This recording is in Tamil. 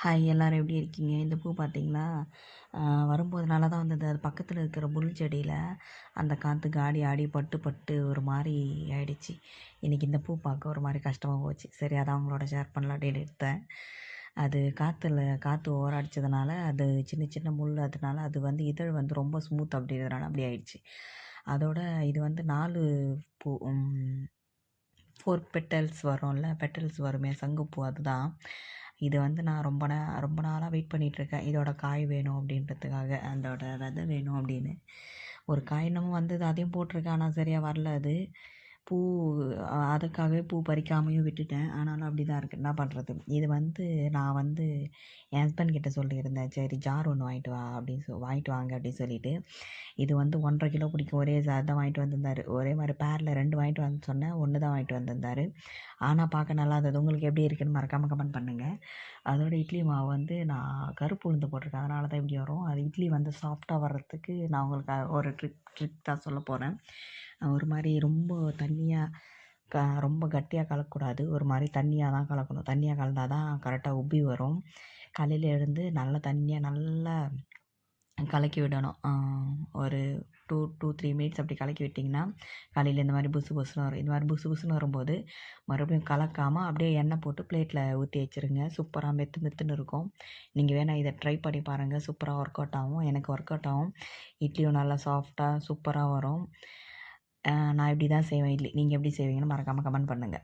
ஹாய் எல்லோரும் எப்படி இருக்கீங்க? இந்த பூ பார்த்தீங்களா? வரும்போது நல்லா தான் வந்தது. அது பக்கத்தில் இருக்கிற முள் செடியில் அந்த காற்றுக்கு ஆடி ஆடி பட்டு பட்டு ஒரு மாதிரி ஆயிடுச்சு. இன்றைக்கி இந்த பூ பார்க்க ஒரு மாதிரி கஷ்டமாக போச்சு. சரி அதான் அவங்களோட ஷேர் பண்ணலான்னு எடுத்தேன். அது காற்று ஓவர் அடித்ததுனால அது சின்ன சின்ன முள், அதனால அது வந்து இதழ் வந்து ரொம்ப ஸ்மூத் அப்படின்றதுனால அப்படி ஆயிடுச்சு. அதோட இது வந்து 4 பூ 4 பெட்டல்ஸ் வரும்ல, பெட்டல்ஸ் வருமே சங்குப்பூ அதுதான். இது வந்து நான் ரொம்ப நாளாக வெயிட் பண்ணிகிட்ருக்கேன். இதோட காய் வேணும் அப்படின்றதுக்காக, அதோட விதை வேணும் அப்படின்னு. ஒரு காய் இன்னமும் வந்தது, அதையும் போட்டிருக்கேன். ஆனால் சரியாக வரல அது. பூ அதுக்காகவே பூ பறிக்காமையும் விட்டுட்டேன். ஆனாலும் அப்படி தான் இருக்குது. என்ன பண்ணுறது? இது வந்து நான் வந்து என் ஹஸ்பண்ட் கிட்ட சொல்லியிருந்தேன். சரி ஜார் ஒன்று வாங்கிட்டு வா அப்படின்னு வாங்கிட்டு வாங்க அப்படின்னு சொல்லிட்டு. இது வந்து 1.5 கிலோ பிடிக்கும். ஒரே ஜார் தான் வாங்கிட்டு வந்திருந்தாரு. ஒரே மாதிரி பேரில் 2 வாங்கிட்டு வந்து சொன்னேன். 1 தான் வாங்கிட்டு வந்திருந்தாரு. ஆனால் பார்க்க நல்லா இருந்தது. உங்களுக்கு எப்படி இருக்குன்னு மறக்காமல் கமெண்ட் பண்ணுங்கள். அதோட இட்லி மாவு வந்து நான் கருப்பு உளுந்து போட்டிருக்கேன். அதனால தான் இப்படி வரும். அது இட்லி வந்து சாஃப்டாக வர்றதுக்கு நான் உங்களுக்கு ஒரு ட்ரிக் தான் சொல்ல போகிறேன். ஒரு மாதிரி ரொம்ப தண்ணியாக ரொம்ப கட்டியாக கலக்கக்கூடாது. ஒரு மாதிரி தண்ணியாக தான் கலக்கணும். தண்ணியாக கலந்தால் தான் கரெக்டாக உப்பி வரும். காலையில் எழுந்து நல்லா தண்ணியாக நல்லா கலக்கி விடணும். ஒரு 2-3 மினிட்ஸ் அப்படி கலக்கி விட்டிங்கன்னா காலையில் இந்த மாதிரி புசு புசுன்னு வரும். இந்த மாதிரி புசு புசுன்னு வரும்போது மறுபடியும் கலக்காமல் அப்படியே எண்ணெய் போட்டு பிளேட்டில் ஊற்றி வச்சுருங்க. சூப்பராக மெத்து மெத்துன்னு இருக்கும். நீங்கள் வேணால் இதை ட்ரை பண்ணி பாருங்கள். சூப்பராக ஒர்க் அவுட் ஆகும். எனக்கு ஒர்க் அவுட் ஆகும். இட்லியும் நல்லா சாஃப்டாக சூப்பராக வரும். நான் இப்படி தான் செய்வேன் இட்லி. நீங்கள் எப்படி செய்வீங்கன்னு மறக்காமல் கமெண்ட் பண்ணுங்கள்.